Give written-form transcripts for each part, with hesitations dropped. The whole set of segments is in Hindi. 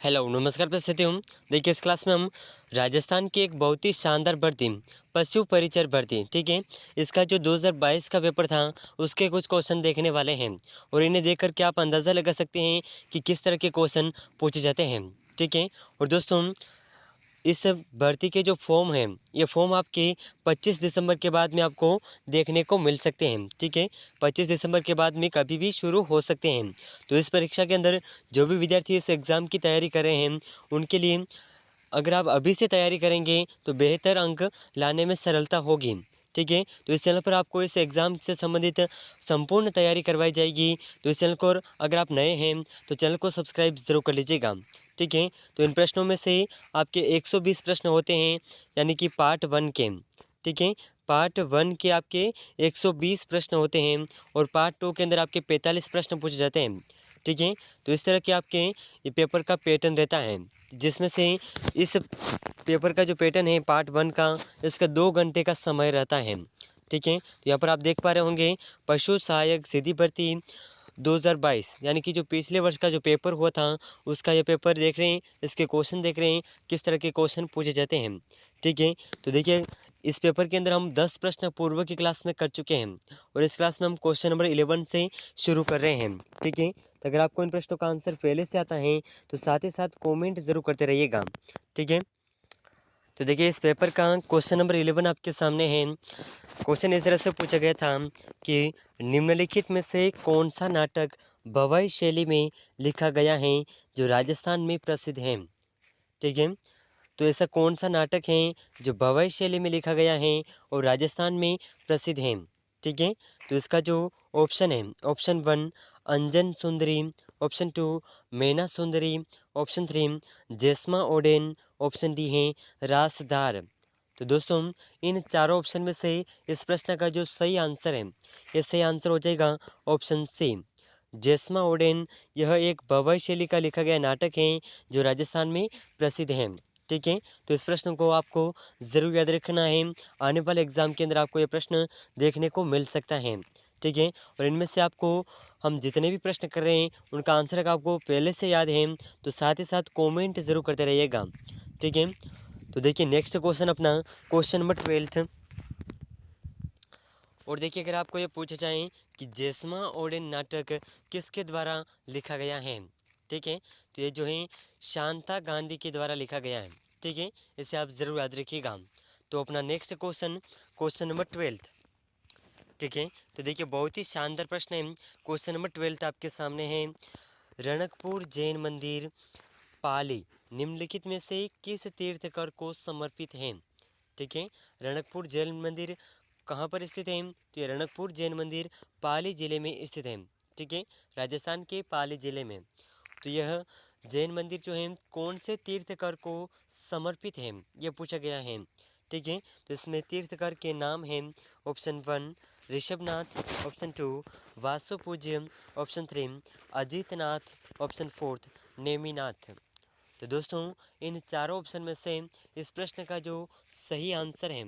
हेलो नमस्कार प्रस्तुति हूँ। देखिए इस क्लास में हम राजस्थान की एक बहुत ही शानदार भर्ती पशु परिचर भर्ती, ठीक है, इसका जो 2022 का पेपर था उसके कुछ क्वेश्चन देखने वाले हैं और इन्हें देखकर के आप अंदाज़ा लगा सकते हैं कि किस तरह के क्वेश्चन पूछे जाते हैं। ठीक है। और दोस्तों, इस भर्ती के जो फॉर्म हैं, ये फॉर्म आपके 25 दिसंबर के बाद में आपको देखने को मिल सकते हैं। ठीक है, 25 दिसंबर के बाद में कभी भी शुरू हो सकते हैं। तो इस परीक्षा के अंदर जो भी विद्यार्थी इस एग्ज़ाम की तैयारी कर रहे हैं, उनके लिए अगर आप अभी से तैयारी करेंगे तो बेहतर अंक लाने में सरलता होगी। ठीक है, तो इस चैनल पर आपको इस एग्ज़ाम से संबंधित संपूर्ण तैयारी करवाई जाएगी। तो इस चैनल को अगर आप नए हैं तो चैनल को सब्सक्राइब ज़रूर कर लीजिएगा। ठीक है, तो इन प्रश्नों में से आपके 120 प्रश्न होते हैं, यानी कि पार्ट 1 के। ठीक है, पार्ट 1 के आपके 120 प्रश्न होते हैं और पार्ट 2 के अंदर आपके 45 प्रश्न पूछे जाते हैं। ठीक है, तो इस तरह के आपके ये पेपर का पैटर्न रहता है, जिसमें से इस पेपर का जो पैटर्न है पार्ट 1 का, इसका 2 घंटे का समय रहता है। ठीक है, तो यहाँ पर आप देख पा रहे होंगे पशु सहायक सीधी भर्ती 2022, यानी कि जो पिछले वर्ष का जो पेपर हुआ था उसका ये पेपर देख रहे हैं, इसके क्वेश्चन देख रहे हैं, किस तरह के क्वेश्चन पूछे जाते हैं। ठीक है, तो देखिए इस पेपर के अंदर हम 10 प्रश्न पूर्व की क्लास में कर चुके हैं और इस क्लास में हम क्वेश्चन नंबर 11 से शुरू कर रहे हैं। ठीक है, तो अगर आपको इन प्रश्नों का आंसर पहले से आता है तो साथ ही साथ कॉमेंट ज़रूर करते रहिएगा। ठीक है, तो देखिए इस पेपर का क्वेश्चन नंबर 11 आपके सामने है। क्वेश्चन इस तरह से पूछा गया था कि निम्नलिखित में से कौन सा नाटक भवाई शैली में लिखा गया है जो राजस्थान में प्रसिद्ध है। ठीक है, तो ऐसा कौन सा नाटक है जो भवाई शैली में लिखा गया है और राजस्थान में प्रसिद्ध है। ठीक है, तो इसका जो ऑप्शन है, ऑप्शन 1 अंजन सुंदरी, ऑप्शन 2 मैना सुंदरी, ऑप्शन 3 जेस्मा ओडेन, ऑप्शन डी है रासदार। तो दोस्तों, इन चारों ऑप्शन में से इस प्रश्न का जो सही आंसर है, ये सही आंसर हो जाएगा ऑप्शन सी जेस्मा ओडेन। यह एक भवाई शैली का लिखा गया नाटक है जो राजस्थान में प्रसिद्ध है। ठीक है, तो इस प्रश्न को आपको ज़रूर याद रखना है, आने वाले एग्ज़ाम के अंदर आपको ये प्रश्न देखने को मिल सकता है। ठीक है, और इनमें से आपको हम जितने भी प्रश्न कर रहे हैं उनका आंसर अगर आपको पहले से याद है तो साथ ही साथ कमेंट ज़रूर करते रहिएगा। ठीक है, तो देखिए नेक्स्ट क्वेश्चन अपना क्वेश्चन नंबर 12। और देखिए अगर आपको ये पूछा जाए कि जेस्मा ओडेन नाटक किसके द्वारा लिखा गया है। ठीक है, तो ये जो है शांता गांधी के द्वारा लिखा गया है। ठीक है, इसे आप ज़रूर याद रखिएगा। तो अपना नेक्स्ट क्वेश्चन, क्वेश्चन नंबर 12। ठीक है, तो देखिए बहुत ही शानदार प्रश्न है। क्वेश्चन नंबर 12 आपके सामने है। रणकपुर जैन मंदिर पाली निम्नलिखित में से किस तीर्थकर को समर्पित है। ठीक है, रणकपुर जैन मंदिर कहाँ पर स्थित है, तो ये रणकपुर जैन मंदिर पाली जिले में स्थित है। ठीक है, राजस्थान के पाली जिले में। तो यह जैन मंदिर जो है कौन से तीर्थकर को समर्पित है, यह पूछा गया है। ठीक है, तो इसमें तीर्थकर के नाम हैं option 1 Rishabhanath, option 2 Vasupujya, option 3 Ajitnath, option 4 Neminath. तो दोस्तों, इन चारों ऑप्शन में से इस प्रश्न का जो सही आंसर है,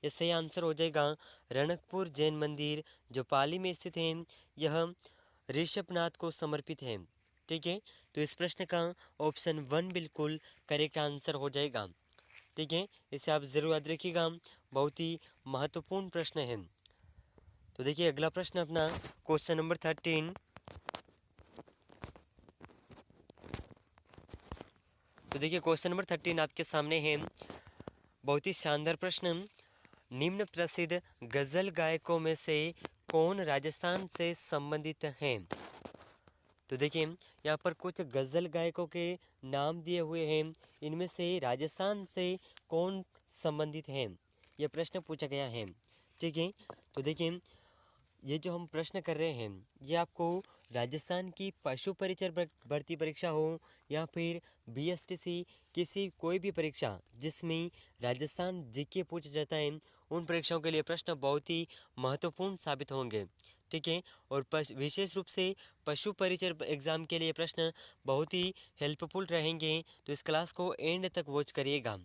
ये सही आंसर हो जाएगा रणकपुर जैन मंदिर जो पाली में स्थित है, यह ऋषभनाथ को समर्पित है। ठीक है, तो इस प्रश्न का ऑप्शन 1 बिल्कुल करेक्ट आंसर हो जाएगा। ठीक है, इसे आप ज़रूर याद रखिएगा, बहुत ही महत्वपूर्ण प्रश्न है। तो देखिए अगला प्रश्न अपना क्वेश्चन नंबर 13। तो देखिए क्वेश्चन नंबर 13 आपके सामने है। बहुत ही शानदार प्रश्न। निम्न प्रसिद्ध गज़ल गायकों में से कौन राजस्थान से संबंधित हैं। तो देखिए यहाँ पर कुछ गज़ल गायकों के नाम दिए हुए हैं, इनमें से राजस्थान से कौन संबंधित हैं, यह प्रश्न पूछा गया है। ठीक है, तो देखिए ये जो हम प्रश्न कर रहे हैं ये आपको राजस्थान की पशु परिचर भर्ती परीक्षा हो या फिर बीएसटीसी किसी कोई भी परीक्षा जिसमें राजस्थान जीके पूछा जाता है, उन परीक्षाओं के लिए प्रश्न बहुत ही महत्वपूर्ण साबित होंगे। ठीक है, और विशेष रूप से पशु परिचर एग्ज़ाम के लिए प्रश्न बहुत ही हेल्पफुल रहेंगे। तो इस क्लास को एंड तक वॉच करिएगा।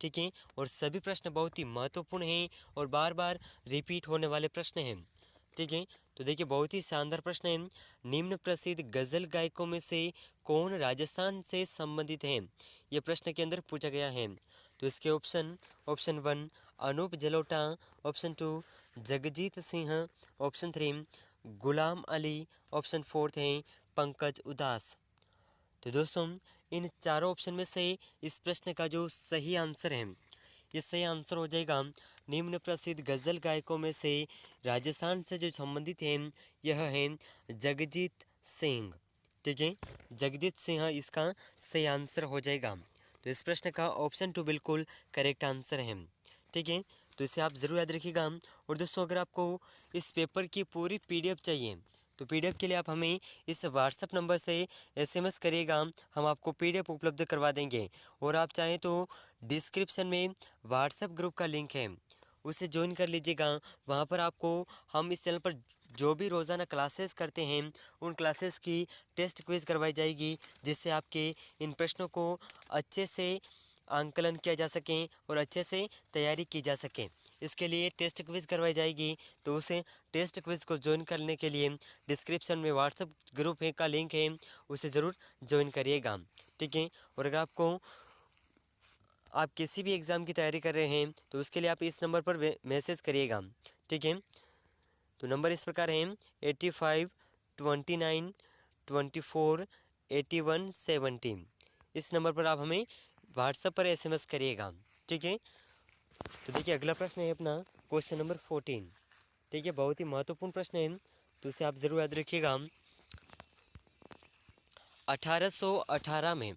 ठीक है, और सभी प्रश्न बहुत ही महत्वपूर्ण हैं और बार बार रिपीट होने वाले प्रश्न हैं। ठीक है, तो देखिए बहुत ही शानदार प्रश्न है। निम्न प्रसिद्ध गजल गायकों में से कौन राजस्थान से संबंधित है, ये प्रश्न के अंदर पूछा गया है। तो इसके option 1 Anup Jalota, option 2 Jagjit Singh, option 3 Ghulam Ali, option 4 है पंकज उदास। तो दोस्तों इन चारों ऑप्शन में से इस प्रश्न का जो सही आंसर है, ये सही आंसर हो जाएगा निम्न प्रसिद्ध गज़ल गायकों में से राजस्थान से जो संबंधित हैं यह है जगजीत सिंह। ठीक है, जगजीत सिंह इसका सही आंसर हो जाएगा। तो इस प्रश्न का ऑप्शन 2 बिल्कुल करेक्ट आंसर है। ठीक है, तो इसे आप ज़रूर याद रखिएगा। और दोस्तों अगर आपको इस पेपर की पूरी PDF चाहिए तो PDF के लिए आप हमें इस व्हाट्सअप नंबर से SMS करिएगा, हम आपको PDF उपलब्ध करवा देंगे। और आप चाहें तो डिस्क्रिप्शन में व्हाट्सएप ग्रुप का लिंक है, उसे ज्वाइन कर लीजिएगा। वहाँ पर आपको हम इस चैनल पर जो भी रोज़ाना क्लासेस करते हैं उन क्लासेस की टेस्ट क्विज़ करवाई जाएगी, जिससे आपके इन प्रश्नों को अच्छे से आंकलन किया जा सके और अच्छे से तैयारी की जा सके। इसके लिए टेस्ट क्विज़ करवाई जाएगी, तो उसे टेस्ट क्विज़ को ज्वाइन करने के लिए डिस्क्रिप्शन में व्हाट्सएप ग्रुप है का लिंक है, उसे ज़रूर ज्वाइन करिएगा। ठीक है, और अगर आप किसी भी एग्ज़ाम की तैयारी कर रहे हैं तो उसके लिए आप इस नंबर पर मैसेज करिएगा। ठीक है, तो नंबर इस प्रकार है 85 29 24 81 70। इस नंबर पर आप हमें व्हाट्सएप पर SMS करिएगा। ठीक है, तो देखिए अगला प्रश्न है अपना क्वेश्चन नंबर 14। ठीक है, बहुत ही महत्वपूर्ण प्रश्न है, तो इसे आप ज़रूर याद रखिएगा। 1818 में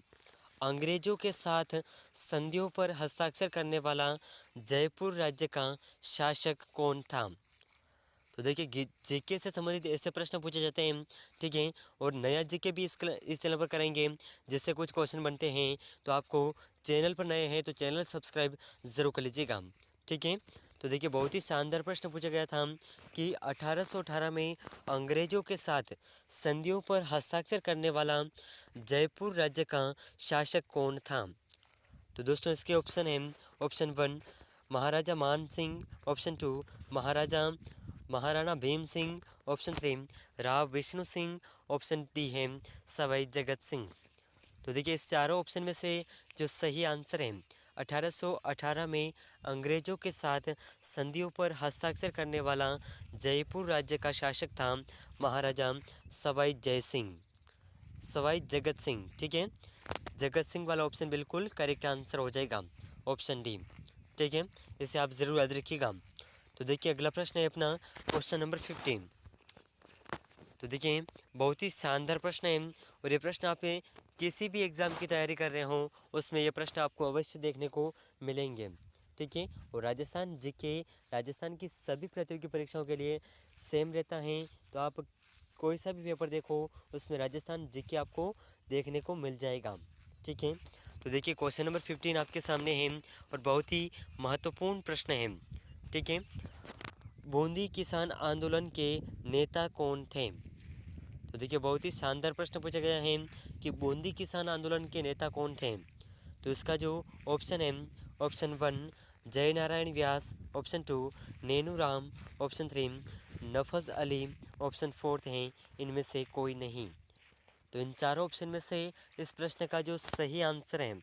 अंग्रेजों के साथ संधियों पर हस्ताक्षर करने वाला जयपुर राज्य का शासक कौन था। तो देखिए जीके से संबंधित ऐसे प्रश्न पूछे जाते हैं। ठीक है, और नया जीके भी इस चैनल पर करेंगे, जिससे कुछ क्वेश्चन बनते हैं। तो आपको चैनल पर नए हैं तो चैनल सब्सक्राइब ज़रूर कर लीजिएगा। ठीक है, तो देखिए बहुत ही शानदार प्रश्न पूछा गया था कि 1818 में अंग्रेजों के साथ संधियों पर हस्ताक्षर करने वाला जयपुर राज्य का शासक कौन था। तो दोस्तों इसके ऑप्शन हैं ऑप्शन 1 महाराजा मान Singh, option 2 Maharana Bhim Singh, option 3 Rao Vishnu Singh, option D है सवाई जगत सिंह। तो देखिए इस चारों ऑप्शन में से जो सही आंसर है 1818 में अंग्रेजों के साथ संधियों पर हस्ताक्षर करने वाला जयपुर राज्य का शासक था महाराजा सवाई जगत सिंह। ठीक है, जगत सिंह वाला ऑप्शन बिल्कुल करेक्ट आंसर हो जाएगा, ऑप्शन डी। ठीक है, इसे आप ज़रूर याद रखिएगा। तो देखिए अगला प्रश्न है अपना क्वेश्चन नंबर 15। तो देखिए बहुत ही शानदार प्रश्न है, और ये प्रश्न आप किसी भी एग्ज़ाम की तैयारी कर रहे हो उसमें ये प्रश्न आपको अवश्य देखने को मिलेंगे। ठीक है, और राजस्थान जीके राजस्थान की सभी प्रतियोगी परीक्षाओं के लिए सेम रहता है। तो आप कोई सा भी पेपर देखो उसमें राजस्थान जीके आपको देखने को मिल जाएगा। ठीक है, तो देखिए क्वेश्चन नंबर 15 आपके सामने है और बहुत ही महत्वपूर्ण प्रश्न है। ठीक है, बूंदी किसान आंदोलन के नेता कौन थे। तो देखिए बहुत ही शानदार प्रश्न पूछा गया है कि बूंदी किसान आंदोलन के नेता कौन थे। तो इसका जो ऑप्शन है ऑप्शन 1 जय Narayan Vyas, option 2 Nenu Ram, option 3 नफज Ali, option 4 है इनमें से कोई नहीं। तो इन चारों ऑप्शन में से इस प्रश्न का जो सही आंसर है,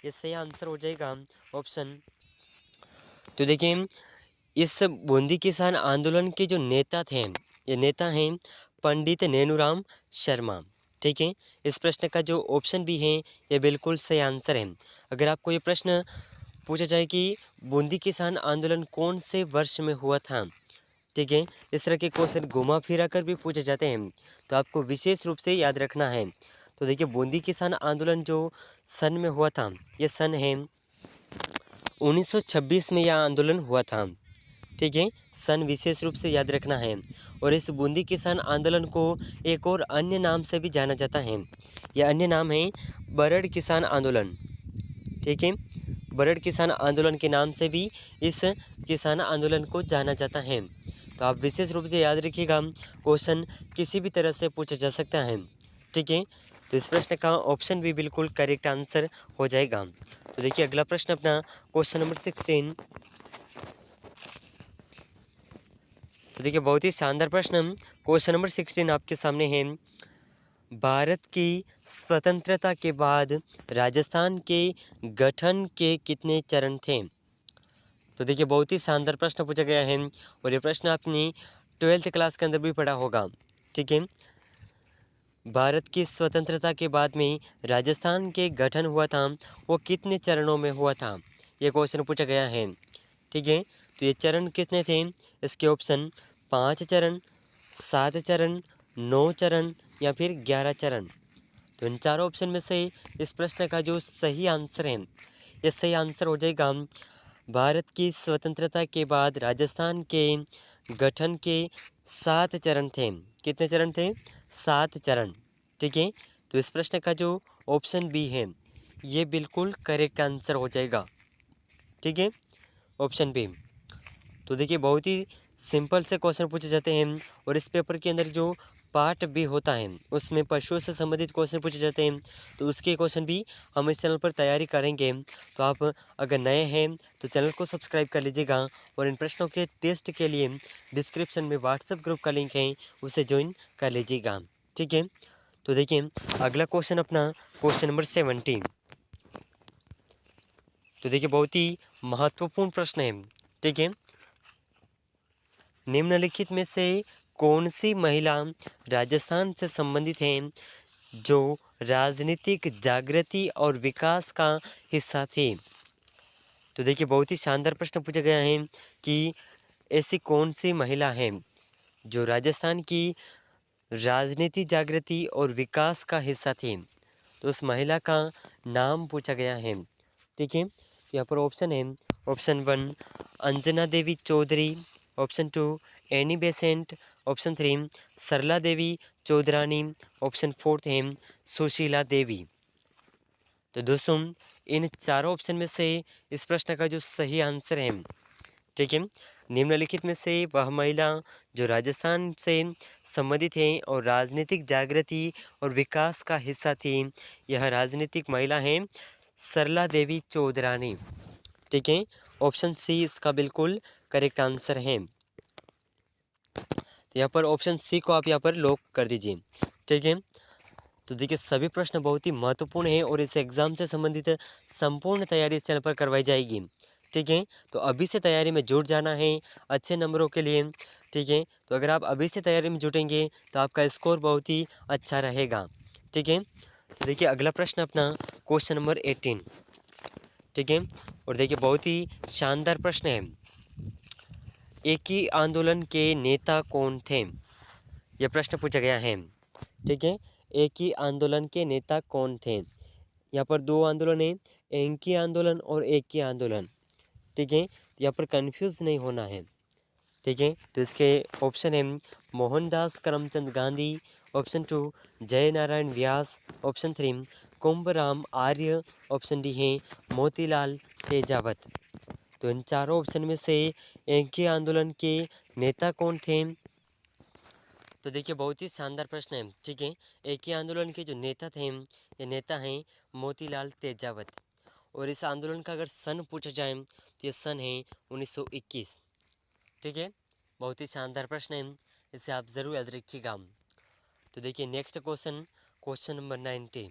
ये सही आंसर हो जाएगा ऑप्शन। तो देखिए इस बूंदी किसान आंदोलन के जो नेता थे, ये नेता हैं पंडित नेनूराम शर्मा। ठीक है, इस प्रश्न का जो ऑप्शन भी है ये बिल्कुल सही आंसर है। अगर आपको ये प्रश्न पूछा जाए कि बूंदी किसान आंदोलन कौन से वर्ष में हुआ था, ठीक है, इस तरह के क्वेश्चन घुमा फिरा कर भी पूछे जाते हैं, तो आपको विशेष रूप से याद रखना है। तो देखिए बूंदी किसान आंदोलन जो सन में हुआ था, ये सन है 1926 में यह आंदोलन हुआ था। ठीक है, सन विशेष रूप से याद रखना है। और इस बूंदी किसान आंदोलन को एक और अन्य नाम से भी जाना जाता है, यह अन्य नाम है बरड़ किसान आंदोलन। ठीक है, बरड़ किसान आंदोलन के नाम से भी इस किसान आंदोलन को जाना जाता है। तो आप विशेष रूप से याद रखिएगा, क्वेश्चन किसी भी तरह से पूछा जा सकता है। ठीक है, तो इस प्रश्न का ऑप्शन भी बिल्कुल करेक्ट आंसर हो जाएगा। तो देखिए अगला प्रश्न अपना क्वेश्चन नंबर 16। तो देखिए बहुत ही शानदार प्रश्न क्वेश्चन नंबर 16 आपके सामने है। भारत की स्वतंत्रता के बाद राजस्थान के गठन के कितने चरण थे? तो देखिए बहुत ही शानदार प्रश्न पूछा गया है और ये प्रश्न आपने 12th क्लास के अंदर भी पढ़ा होगा। ठीक है, भारत की स्वतंत्रता के बाद में राजस्थान के गठन हुआ था, वो कितने चरणों में हुआ था, ये क्वेश्चन पूछा गया है। ठीक है, तो ये चरण कितने थे? इसके ऑप्शन 5 चरण, 7 चरण, 9 चरण या फिर 11 चरण। तो इन चारों ऑप्शन में से इस प्रश्न का जो सही आंसर है, ये सही आंसर हो जाएगा भारत की स्वतंत्रता के बाद राजस्थान के गठन के 7 चरण थे। कितने चरण थे? 7 चरण। ठीक है, तो इस प्रश्न का जो ऑप्शन बी है ये बिल्कुल करेक्ट आंसर हो जाएगा। ठीक है, ऑप्शन बी। तो देखिए बहुत ही सिंपल से क्वेश्चन पूछे जाते हैं और इस पेपर के अंदर जो पार्ट बी होता है उसमें पशुओं से संबंधित क्वेश्चन पूछे जाते हैं, तो उसके क्वेश्चन भी हम इस चैनल पर तैयारी करेंगे। तो आप अगर नए हैं तो चैनल को सब्सक्राइब कर लीजिएगा और इन प्रश्नों के टेस्ट के लिए डिस्क्रिप्शन में व्हाट्सएप ग्रुप का लिंक है, उसे ज्वाइन कर लीजिएगा। ठीक है, तो देखिए अगला क्वेश्चन अपना क्वेश्चन नंबर 17। तो देखिए बहुत ही महत्वपूर्ण प्रश्न है। ठीक है, निम्नलिखित में से कौन सी महिला राजस्थान से संबंधित है जो राजनीतिक जागृति और विकास का हिस्सा थी? तो देखिए बहुत ही शानदार प्रश्न पूछा गया है कि ऐसी कौन सी महिला है जो राजस्थान की राजनीति जागृति और विकास का हिस्सा थी। तो उस महिला का नाम पूछा गया है। ठीक है, यहाँ पर ऑप्शन है, option 1 Anjana Devi Chaudhary, option 2 Annie Besant, option 3 Sarla Devi Chaudhrani, option 4 है सुशीला देवी। तो दोस्तों इन चारों ऑप्शन में से इस प्रश्न का जो सही आंसर है, ठीक है, निम्नलिखित में से वह महिला जो राजस्थान से संबंधित है और राजनीतिक जागृति और विकास का हिस्सा थी, यह राजनीतिक महिला है सरला देवी चौधरानी। ठीक है, ऑप्शन सी इसका बिल्कुल करेक्ट आंसर है। तो यहाँ पर ऑप्शन सी को आप यहाँ पर लॉक कर दीजिए। ठीक है, तो देखिए सभी प्रश्न बहुत ही महत्वपूर्ण है और इस एग्ज़ाम से संबंधित संपूर्ण तैयारी इस चैनल पर करवाई जाएगी। ठीक है, तो अभी से तैयारी में जुट जाना है अच्छे नंबरों के लिए। ठीक है, तो अगर आप अभी से तैयारी में जुटेंगे तो आपका स्कोर बहुत ही अच्छा रहेगा। ठीक है, तो देखिए अगला प्रश्न अपना क्वेश्चन नंबर 18। ठीक है, और देखिए बहुत ही शानदार प्रश्न है। एक ही आंदोलन के नेता कौन थे? यह प्रश्न पूछा गया है। ठीक है, एक ही आंदोलन के नेता कौन थे? यहाँ पर दो आंदोलन है, एक ही आंदोलन और एक ही आंदोलन। ठीक है, यहाँ पर कंफ्यूज नहीं होना है। ठीक है, तो इसके ऑप्शन है मोहनदास करमचंद गांधी, ऑप्शन 2 जय नारायण व्यास, ऑप्शन 3 कुंभराम आर्य, ऑप्शन डी है मोतीलाल तेजावत। तो इन चारों ऑप्शन में से एक ही आंदोलन के नेता कौन थे? तो देखिए बहुत ही शानदार प्रश्न है। ठीक है, एक ही आंदोलन के जो नेता थे, ये नेता हैं मोतीलाल तेजावत। और इस आंदोलन का अगर सन पूछा जाए तो ये सन है 1921। ठीक है, बहुत ही शानदार प्रश्न है, इसे आप ज़रूर याद रखिएगा। तो देखिए नेक्स्ट क्वेश्चन, क्वेश्चन नंबर 19।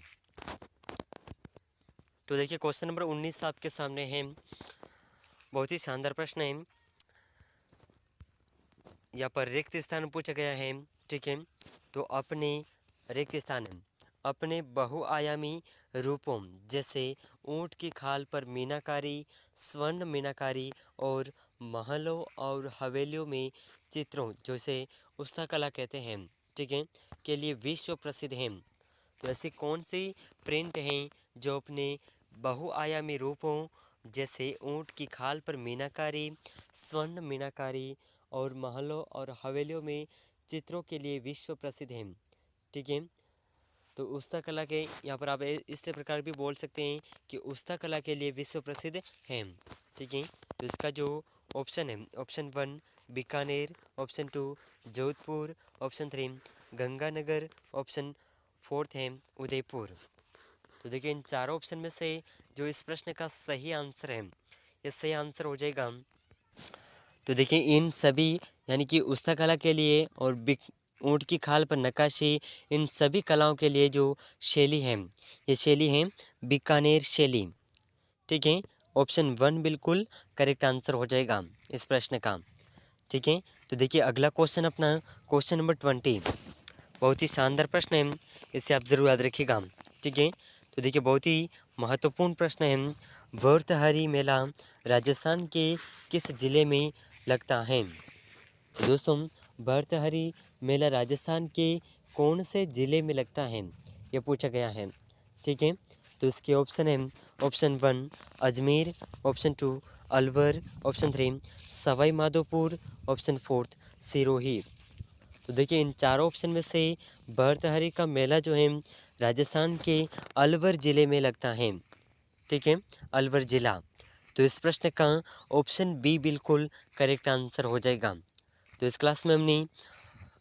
तो देखिए क्वेश्चन नंबर 19 आपके सामने है। बहुत ही शानदार प्रश्न है, यहाँ पर रिक्त स्थान पूछा गया है। ठीक है, तो अपने रिक्त स्थान अपने बहुआयामी रूपों जैसे ऊंट की खाल पर मीनाकारी, स्वर्ण मीनाकारी और महलों और हवेलियों में चित्रों जैसे उस्ता कला कहते हैं, ठीक है, के लिए विश्व प्रसिद्ध हैं। तो ऐसी कौन सी प्रिंट हैं जो अपने बहुआयामी रूपों जैसे ऊंट की खाल पर मीनाकारी, स्वर्ण मीनाकारी और महलों और हवेलियों में चित्रों के लिए विश्व प्रसिद्ध हैं? ठीक है, तो उस्ता कला के यहाँ पर आप इस प्रकार भी बोल सकते हैं कि उस्ता कला के लिए विश्व प्रसिद्ध हैं। ठीक है, तो इसका जो ऑप्शन है, option 1 Bikaner, option 2 Jodhpur, option 3 Ganganagar, option 4 है उदयपुर। तो देखिए इन चारों ऑप्शन में से जो इस प्रश्न का सही आंसर है, ये सही आंसर हो जाएगा तो देखिए इन सभी यानी कि उस्तकला के लिए और ऊँट की खाल पर नक्काशी, इन सभी कलाओं के लिए जो शैली है, ये शैली है बीकानेर शैली। ठीक है, ऑप्शन 1 बिल्कुल करेक्ट आंसर हो जाएगा इस प्रश्न का। ठीक है, तो देखिए अगला क्वेश्चन अपना क्वेश्चन नंबर 20 बहुत ही शानदार प्रश्न है, इसे आप ज़रूर याद रखिएगा। ठीक है, तो देखिए बहुत ही महत्वपूर्ण प्रश्न है। भर्तहरि मेला राजस्थान के किस जिले में लगता है? तो दोस्तों भर्तहरि मेला राजस्थान के कौन से ज़िले में लगता है, ये पूछा गया है। ठीक है, तो इसके ऑप्शन है option 1 Ajmer, option 2 Alwar, option 3 Sawai Madhopur, option 4 Sirohi. तो देखिए इन चारों ऑप्शन में से भर्तहरि का मेला जो है राजस्थान के अलवर ज़िले में लगता है। ठीक है, अलवर ज़िला। तो इस प्रश्न का ऑप्शन बी बिल्कुल करेक्ट आंसर हो जाएगा। तो इस क्लास में हमने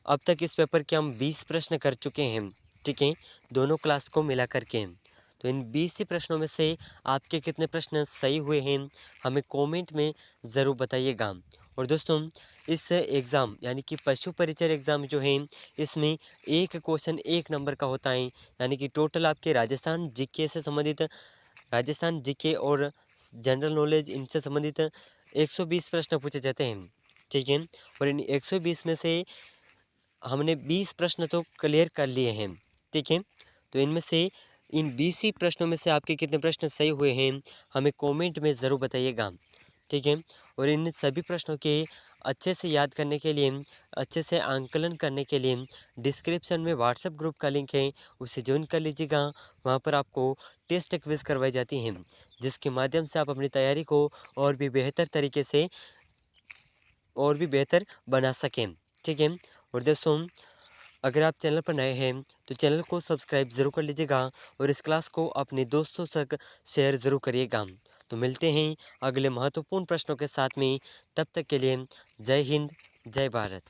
अब तक इस पेपर के हम 20 प्रश्न कर चुके हैं। ठीक है, दोनों क्लास को मिला करके। तो इन 20 ही प्रश्नों में से आपके कितने प्रश्न सही हुए हैं, हमें कमेंट में ज़रूर बताइएगा। और दोस्तों इस एग्ज़ाम यानी कि पशु परिचर एग्ज़ाम जो है, इसमें एक क्वेश्चन 1 नंबर का होता है, यानी कि टोटल आपके राजस्थान जीके से संबंधित, राजस्थान जीके और जनरल नॉलेज इनसे संबंधित 120 प्रश्न पूछे जाते हैं। ठीक है, और इन 120 में से हमने 20 प्रश्न तो क्लियर कर लिए हैं। ठीक है, तो इनमें से इन 20 ही प्रश्नों में से आपके कितने प्रश्न सही हुए हैं, हमें कमेंट में ज़रूर बताइएगा। ठीक है, और इन सभी प्रश्नों के अच्छे से याद करने के लिए, अच्छे से आंकलन करने के लिए डिस्क्रिप्शन में व्हाट्सएप ग्रुप का लिंक है, उसे ज्वाइन कर लीजिएगा। वहाँ पर आपको टेस्ट क्विज़ करवाई जाती हैं, जिसके माध्यम से आप अपनी तैयारी को और भी बेहतर तरीके से और भी बेहतर बना सकें। ठीक है, और दोस्तों अगर आप चैनल पर नए हैं तो चैनल को सब्सक्राइब ज़रूर कर लीजिएगा और इस क्लास को अपने दोस्तों तक शेयर ज़रूर करिएगा। तो मिलते हैं अगले महत्वपूर्ण प्रश्नों के साथ में, तब तक के लिए जय हिंद, जय भारत।